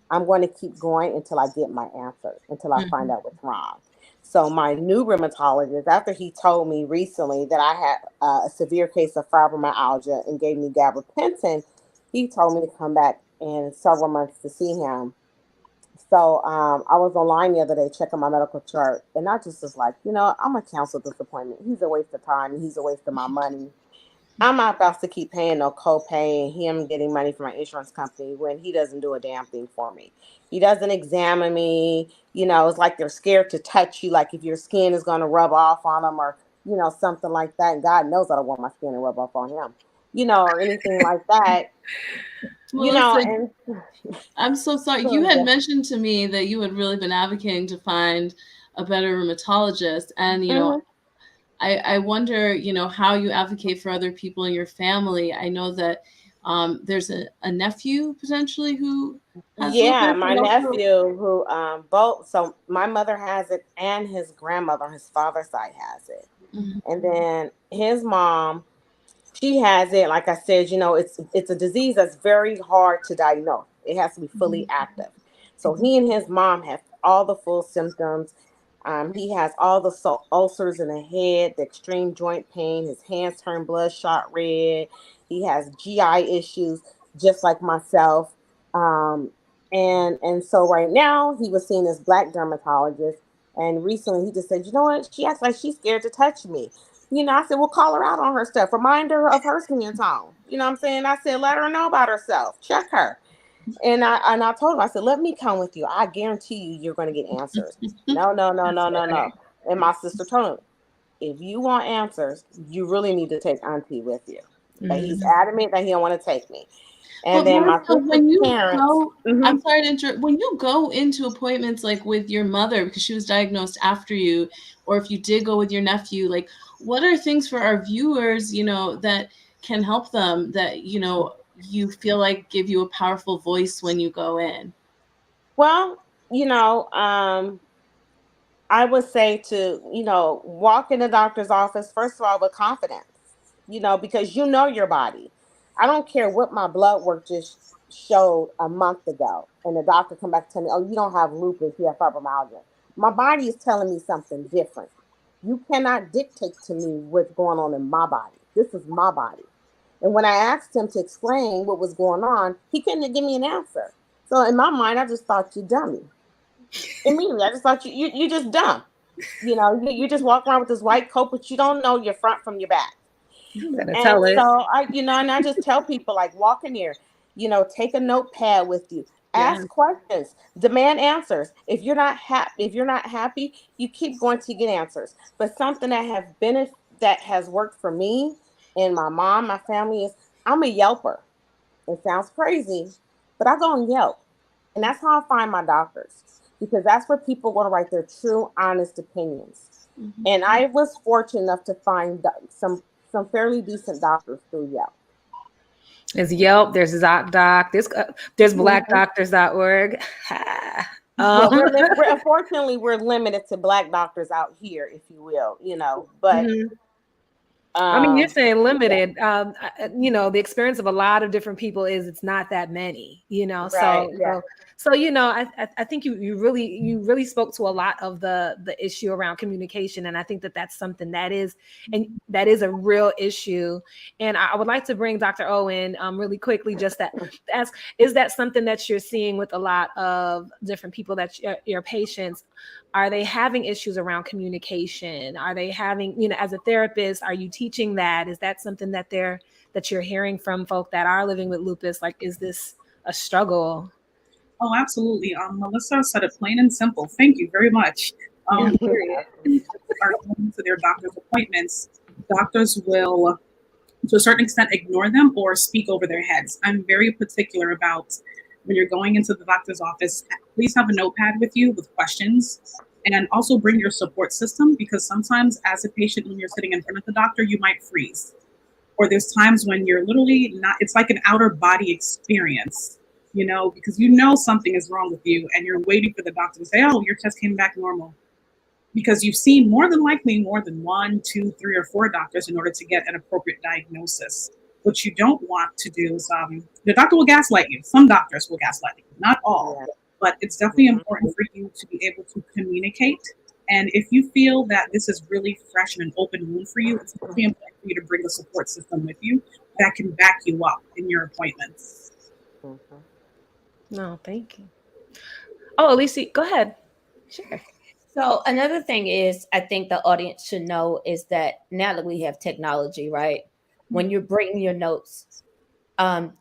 I'm going to keep going until I get my answer, until I find out what's wrong. So my new rheumatologist, after he told me recently that I had a severe case of fibromyalgia and gave me gabapentin, he told me to come back in several months to see him. So I was online the other day checking my medical chart, and I just was like, I'm gonna cancel this appointment. He's a waste of time, and he's a waste of my money. I'm not about to keep paying no copay and him getting money from my insurance company when he doesn't do a damn thing for me. He doesn't examine me. It's like they're scared to touch you, like if your skin is going to rub off on them or, something like that. And God knows I don't want my skin to rub off on him, or anything like that. Well, listen, And I'm so sorry. You had mentioned to me that you had really been advocating to find a better rheumatologist. And, I wonder, how you advocate for other people in your family. I know that there's a nephew potentially who has lupus. my nephew who both, so my mother has it and his grandmother on his father's side has it. And then his mom, she has it. Like I said, it's a disease that's very hard to diagnose. It has to be fully active. So he and his mom have all the full symptoms. He has all the ulcers in the head, the extreme joint pain. His hands turn bloodshot red. He has GI issues, just like myself. Um, and so right now he was seeing this black dermatologist, and recently he just said, you know what? She acts like she's scared to touch me. I said, well, call her out on her stuff. Remind her of her skin tone. You know what I'm saying? I said, let her know about herself. Check her. And I told him, I said, let me come with you. I guarantee you're going to get answers. No, no, no, no, no, no. And my sister told him, if you want answers, you really need to take Auntie with you. But he's adamant that he don't want to take me. And then my sister's parents. I'm sorry to interrupt. When you go into appointments like with your mother, because she was diagnosed after you, or if you did go with your nephew, like what are things for our viewers, that can help them, that, you feel like give you a powerful voice when you go in? Well, I would say to, walk in the doctor's office, first of all, with confidence, because you know your body. I don't care what my blood work just showed a month ago, and the doctor come back and tell me, oh, you don't have lupus, you have fibromyalgia. My body is telling me something different. You cannot dictate to me what's going on in my body. This is my body. And when I asked him to explain what was going on, he couldn't give me an answer. So in my mind, I just thought you dummy. Immediately, I just thought you just dumb. You just walk around with this white coat, but you don't know your front from your back. And so and I just tell people, like, walk in here, take a notepad with you, ask questions, demand answers. If you're not happy, you keep going to get answers. But something that has worked for me and my mom, my family, is I'm a Yelper. It sounds crazy, but I go and Yelp. And that's how I find my doctors, because that's where people want to write their true, honest opinions. And I was fortunate enough to find some some fairly decent doctors through Yelp. There's Yelp, there's ZocDoc, there's blackdoctors.org. Well, unfortunately, we're limited to Black doctors out here, if you will, but I mean, you're saying limited. The experience of a lot of different people is it's not that many, Right, so I think you really spoke to a lot of the issue around communication, and I think that's something that is a real issue. And I would like to bring Dr. Owen really quickly just to ask, is that something that you're seeing with a lot of different people that your patients? Are they having issues around communication? Are they having, as a therapist, are you teaching that? Is that something that you're hearing from folk that are living with lupus? Like, is this a struggle? Oh, absolutely. Melissa said it plain and simple. Thank you very much. Are going to their doctor's appointments, doctors will, to a certain extent, ignore them or speak over their heads. I'm very particular about when you're going into the doctor's office, please have a notepad with you with questions, and also bring your support system, because sometimes as a patient, when you're sitting in front of the doctor, you might freeze. Or there's times when you're literally not, it's like an outer body experience, because something is wrong with you and you're waiting for the doctor to say, oh, your test came back normal. Because you've seen more than likely more than 1, 2, 3, or 4 doctors in order to get an appropriate diagnosis. What you don't want to do is the doctor will gaslight you. Some doctors will gaslight you, not all, but it's definitely important for you to be able to communicate. And if you feel that this is really fresh and an open wound for you, it's really important for you to bring a support system with you that can back you up in your appointments. No, thank you. Oh, Alicia, go ahead. Sure. So another thing is, I think the audience should know is that now that we have technology, right? When you're bringing your notes,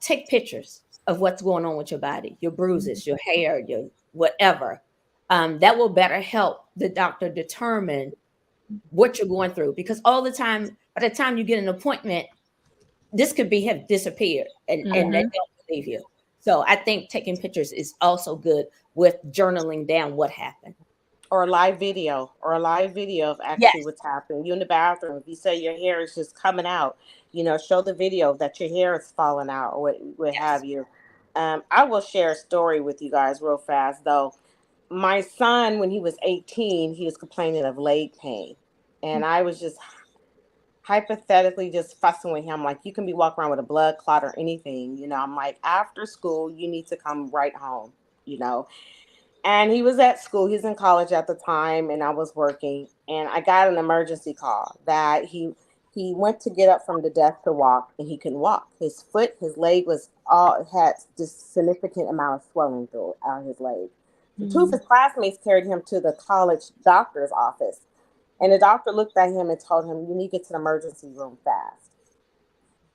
take pictures of what's going on with your body, your bruises, your hair, your whatever. That will better help the doctor determine what you're going through. Because all the time, by the time you get an appointment, this could have disappeared and they don't believe you. So I think taking pictures is also good with journaling down what happened. Or a live video of actually what's happening. You in the bathroom, if you say your hair is just coming out, show the video that your hair is falling out or what have you. I will share a story with you guys real fast, though. My son, when he was 18, he was complaining of leg pain. And I was just hypothetically just fussing with him. Like, you can be walking around with a blood clot or anything. I'm like, after school, you need to come right home, And he was at school. He was in college at the time, and I was working. And I got an emergency call that he went to get up from the desk to walk, and he couldn't walk. His leg had this significant amount of swelling throughout his leg. Mm-hmm. 2 of his classmates carried him to the college doctor's office, and the doctor looked at him and told him, "You need to get to the emergency room fast."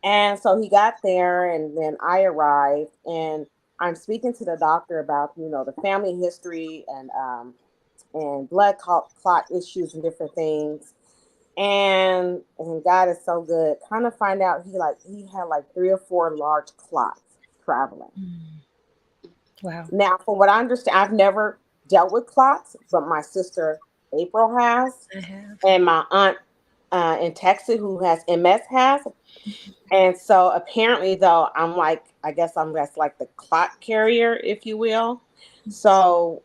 And so he got there, and then I arrived, and I'm speaking to the doctor about, the family history and blood clot issues and different things. And God is so good. Kind of find out he had like 3 or 4 large clots traveling. Wow. Now, from what I understand, I've never dealt with clots, but my sister April has, and my aunt in Texas who has MS has. And so apparently, though, I guess I'm just like the clot carrier, if you will. So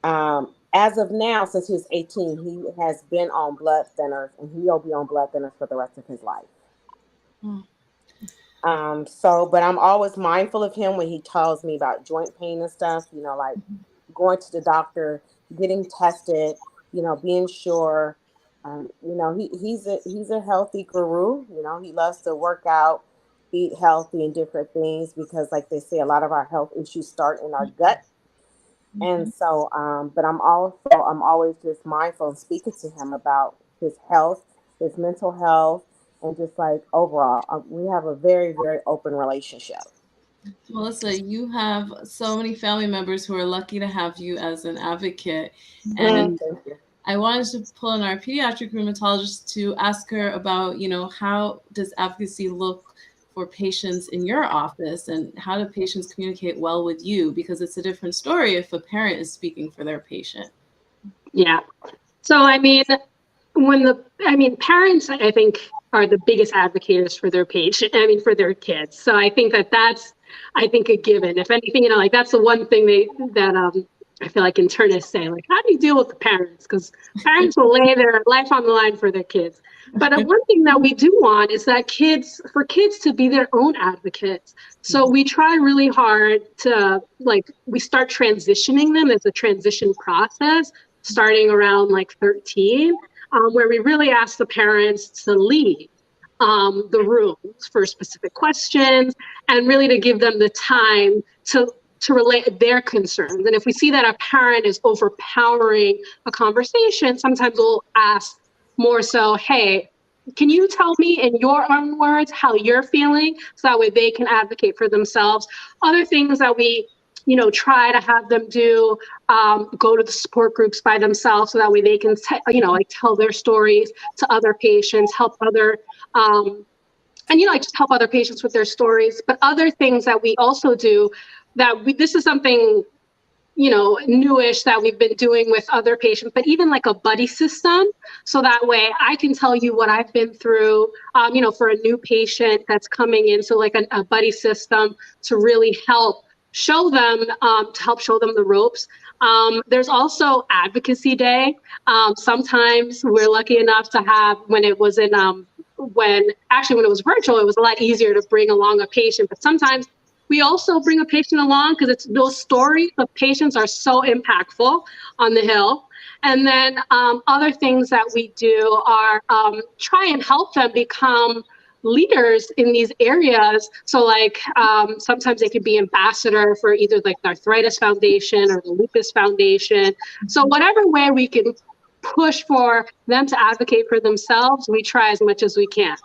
as of now, since he was 18, he has been on blood thinners, and he'll be on blood thinners for the rest of his life. But I'm always mindful of him when he tells me about joint pain and stuff, like going to the doctor, getting tested, being sure. He's a healthy guru. He loves to work out, eat healthy and different things, because like they say, a lot of our health issues start in our gut. And so, but I'm always just mindful and speaking to him about his health, his mental health, and just like overall, we have a very, very open relationship. Melissa, you have so many family members who are lucky to have you as an advocate. And I wanted to pull in our pediatric rheumatologist to ask her about, how does advocacy look for patients in your office, and how do patients communicate well with you? Because it's a different story if a parent is speaking for their patient. Yeah. So, parents, I think, are the biggest advocates for their for their kids. So I think that's a given. If anything, like that's the one thing that I feel like internists say, like, how do you deal with the parents? Because parents will lay their life on the line for their kids. But one thing that we do want is that for kids to be their own advocates. So we try really hard to, we start transitioning them as a transition process, starting around 13, where we really ask the parents to leave the rooms for specific questions and really to give them the time to relate their concerns. And if we see that a parent is overpowering a conversation, sometimes we'll ask more so, hey, can you tell me in your own words how you're feeling, so that way they can advocate for themselves. Other things that we try to have them do, go to the support groups by themselves, so that way they can tell their stories to other patients, help other just help other patients with their stories. But other things that we also do, this is something newish that we've been doing with other patients, but even like a buddy system. So that way I can tell you what I've been through, for a new patient that's coming in. So like a buddy system to really help show them, the ropes. There's also Advocacy Day. Sometimes we're lucky enough to have, when it was virtual, it was a lot easier to bring along a patient, but sometimes we also bring a patient along because those stories of patients are so impactful on the Hill. And then other things that we do are try and help them become leaders in these areas. So sometimes they could be ambassador for either the Arthritis Foundation or the Lupus Foundation. So whatever way we can push for them to advocate for themselves, we try as much as we can.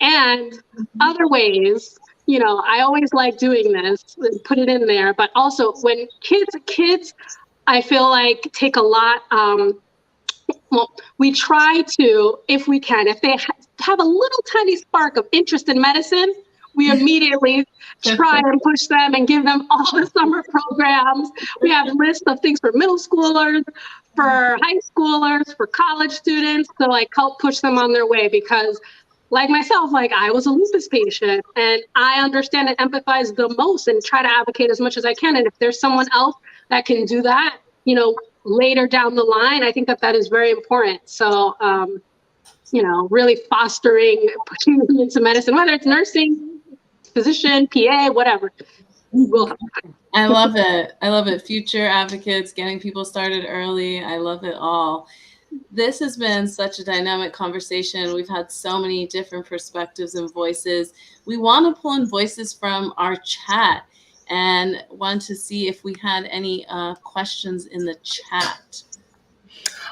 And other ways, I always like doing this, put it in there, but also when kids, I feel like take a lot, we try to, if we can, if they have a little tiny spark of interest in medicine, we immediately try and push them and give them all the summer programs. We have lists of things for middle schoolers, for high schoolers, for college students, to help push them on their way. Because like myself, I was a lupus patient, and I understand and empathize the most and try to advocate as much as I can. And if there's someone else that can do that, later down the line, I think that is very important. So, really fostering, pushing them into medicine, whether it's nursing, physician, PA, whatever. I love it. I love it. Future advocates, getting people started early. I love it all. This has been such a dynamic conversation. We've had so many different perspectives and voices. We want to pull in voices from our chat and want to see if we had any questions in the chat.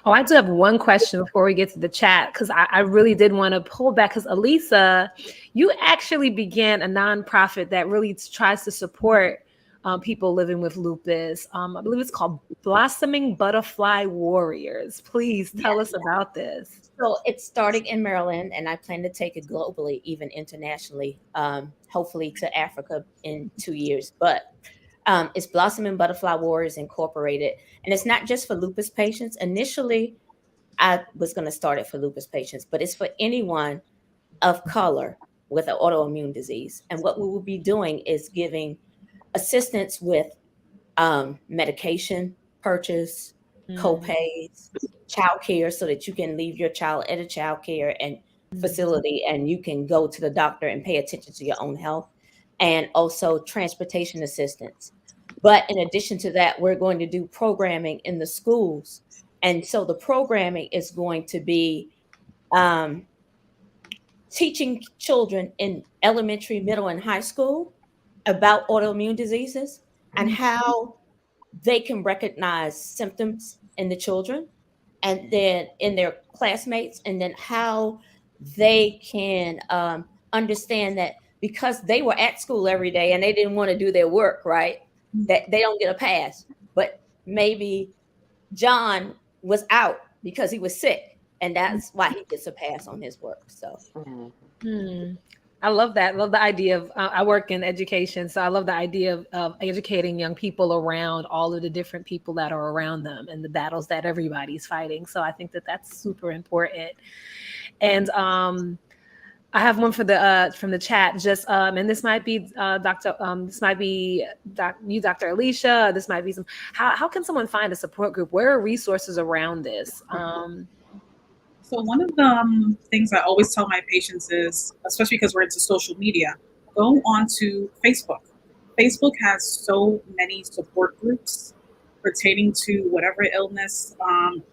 Oh, I do have one question before we get to the chat, because I really did want to pull back, because Elisa, you actually began a nonprofit that really tries to support people living with lupus. I believe it's called Blossoming Butterfly Warriors. Please tell us about this. So it's starting in Maryland, and I plan to take it globally, even internationally, hopefully to Africa in 2 years. But it's Blossoming Butterfly Warriors Incorporated. And it's not just for lupus patients. Initially, I was going to start it for lupus patients, but it's for anyone of color with an autoimmune disease. And what we will be doing is giving assistance with medication purchase, co-pays, child care, so that you can leave your child at a child care and facility and you can go to the doctor and pay attention to your own health, and also transportation assistance. But in addition to that, we're going to do programming in the schools. And so the programming is going to be teaching children in elementary, middle, and high school about autoimmune diseases and how they can recognize symptoms in the children and then in their classmates, and then how they can understand that because they were at school every day and they didn't want to do their work, right, that they don't get a pass. But maybe John was out because he was sick, and that's why he gets a pass on his work. So I love that. I love the idea of, I work in education, so I love the idea of educating young people around all of the different people that are around them and the battles that everybody's fighting. So I think that that's super important. And I have one for the from the chat. Just and this might be Dr. This might be Dr. Alicia. This might be some. How can someone find a support group? Where are resources around this? So one of the things I always tell my patients is, especially because we're into social media, go on to Facebook. Facebook has so many support groups pertaining to whatever illness,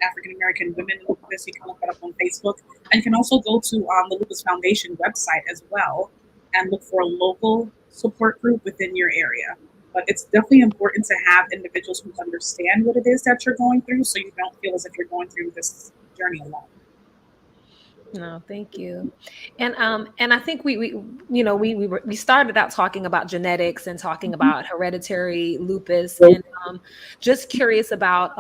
African American women lupus. You can look that up on Facebook, and you can also go to the Lupus Foundation website as well and look for a local support group within your area. But it's definitely important to have individuals who understand what it is that you're going through, so you don't feel as if you're going through this journey alone. No, thank you. And I think we started out talking about genetics and talking about hereditary lupus, and just curious about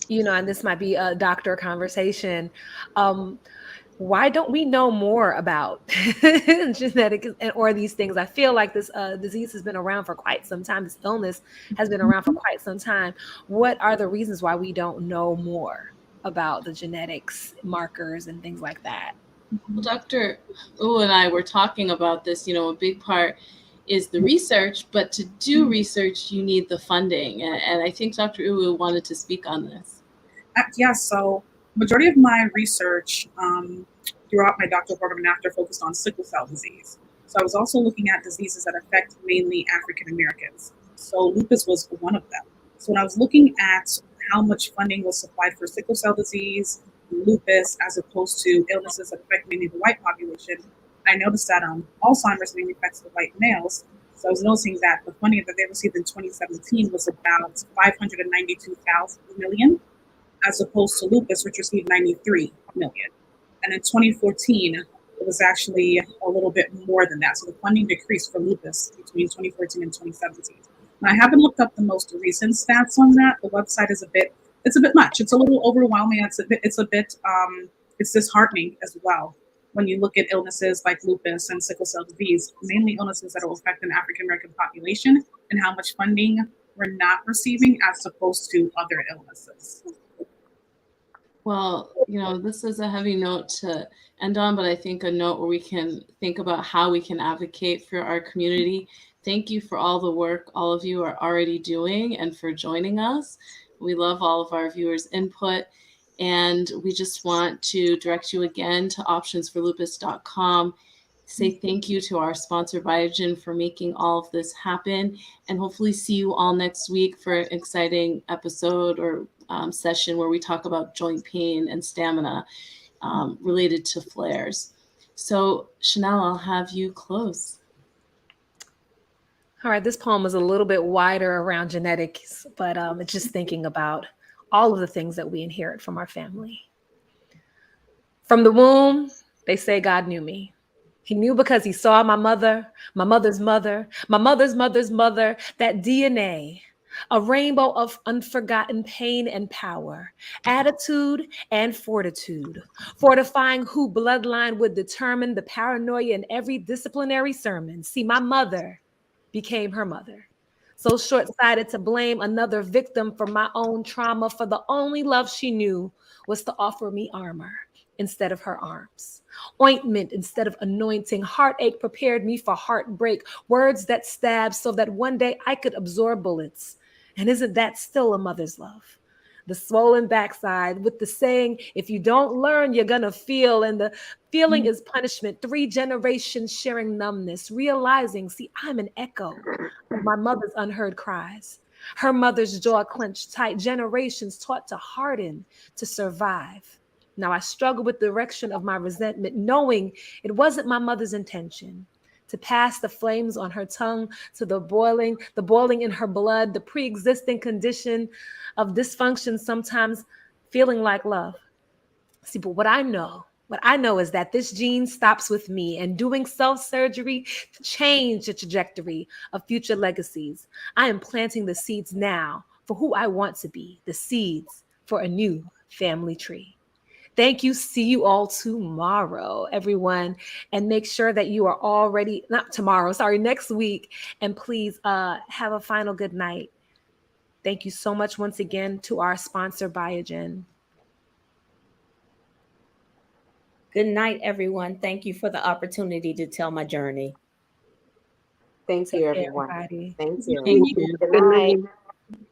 and this might be a doctor conversation. Why don't we know more about genetics or these things? I feel like this disease has been around for quite some time. This illness has been around for quite some time. What are the reasons why we don't know more about the genetics markers and things like that? Well, Dr. U and I were talking about this. A big part is the research, but to do research, you need the funding. And I think Dr. U wanted to speak on this. Yeah, so majority of my research throughout my doctoral program and after focused on sickle cell disease. So I was also looking at diseases that affect mainly African Americans. So lupus was one of them. So when I was looking at how much funding was supplied for sickle cell disease, lupus, as opposed to illnesses that affect mainly the white population, I noticed that Alzheimer's mainly affects the white males. So I was noticing that the funding that they received in 2017 was about 592,000 million, as opposed to lupus, which received 93 million. And in 2014, it was actually a little bit more than that. So the funding decreased for lupus between 2014 and 2017. Now, I haven't looked up the most recent stats on that. The website is it's a bit much. It's a little overwhelming. It's disheartening as well when you look at illnesses like lupus and sickle cell disease, mainly illnesses that will affect an African American population, and how much funding we're not receiving as opposed to other illnesses. Well, this is a heavy note to end on, but I think a note where we can think about how we can advocate for our community. Thank you for all the work all of you are already doing and for joining us. We love all of our viewers' input, and we just want to direct you again to optionsforlupus.com. Say thank you to our sponsor, Biogen, for making all of this happen, and hopefully see you all next week for an exciting episode or session where we talk about joint pain and stamina related to flares. So, Chanel, I'll have you close. All right, this poem is a little bit wider around genetics, but it's just thinking about all of the things that we inherit from our family. From the womb, they say God knew me. He knew because he saw my mother, my mother's mother, my mother's mother's mother, that DNA, a rainbow of unforgotten pain and power, attitude and fortitude, fortifying who bloodline would determine the paranoia in every disciplinary sermon. See, my mother became her mother. So short-sighted to blame another victim for my own trauma, for the only love she knew was to offer me armor instead of her arms, ointment instead of anointing, heartache prepared me for heartbreak, words that stabbed so that one day I could absorb bullets. And isn't that still a mother's love? The swollen backside with the saying, if you don't learn, you're gonna feel. And the feeling is punishment. 3 generations sharing numbness, realizing, see, I'm an echo of my mother's unheard cries. Her mother's jaw clenched tight, generations taught to harden, to survive. Now I struggle with the direction of my resentment, knowing it wasn't my mother's intention to pass the flames on her tongue to the boiling in her blood, the pre-existing condition of dysfunction, sometimes feeling like love. See, but what I know is that this gene stops with me, and doing self-surgery to change the trajectory of future legacies. I am planting the seeds now for who I want to be, the seeds for a new family tree. Thank you. See you all tomorrow, everyone. And make sure that you are all ready, not tomorrow, sorry, next week. And please have a final good night. Thank you so much once again to our sponsor, Biogen. Good night, everyone. Thank you for the opportunity to tell my journey. Thank Take you, care, everyone. everybody. Thank you. Thank you. Good Good night. night.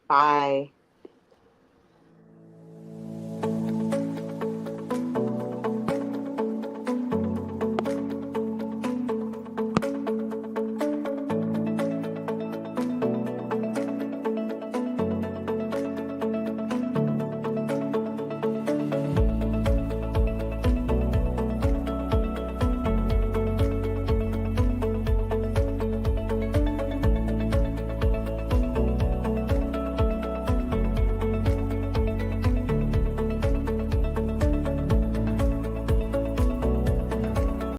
Bye.